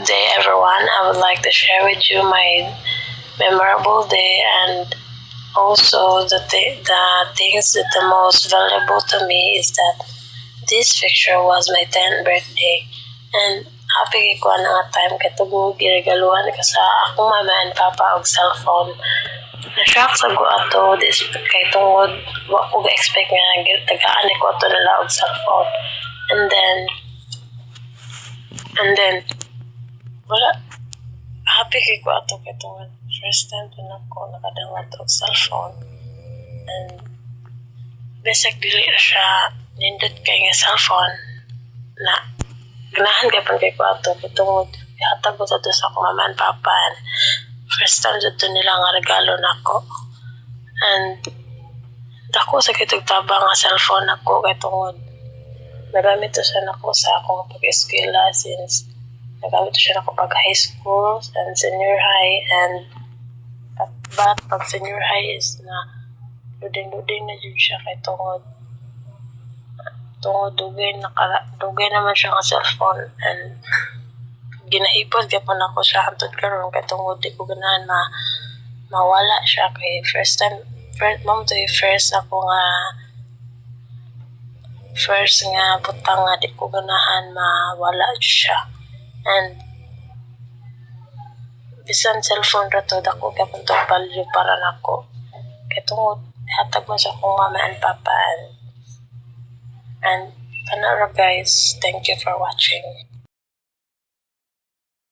day, everyone. I would like to share with you my memorable day and also the things that the most valuable to me is that this picture was my 10th birthday. And happy ko na nga time katubog giregaluhan ka sa akong mama and papa og cellphone. Na-shock sa ko ato this kay tungod wa ko ga-expect nga tagaan ko ato nila og cellphone. And then wala happy kay ko ato kay tungod first time ko na ko nakadawat og cellphone. And bisag dili na siya nindot kay nga cellphone na ganahan ka kay ko ato kay tungod ihatag ko sa to sa akong mama and papa and first time dito nila nga regalo nako. And dako sa kitog tabang nga cellphone nako kay tungod nagamit to siya nako sa akong pag-eskwela since nagamit to siya nako pag high school and senior high. And but pag senior high is na luding na jud siya kay tungod dugay naman siya nga cellphone. And ginahipon gyapon ako siya hangtod karon kay tungod di ko ganahan mawala siya kay first nga butang nga di ko ganahan mawala siya. And bisan cellphone ra to dako gyapon to value para nako kay tungod hatag mo sa akong mama and papa. And kana ra guys, thank you for watching.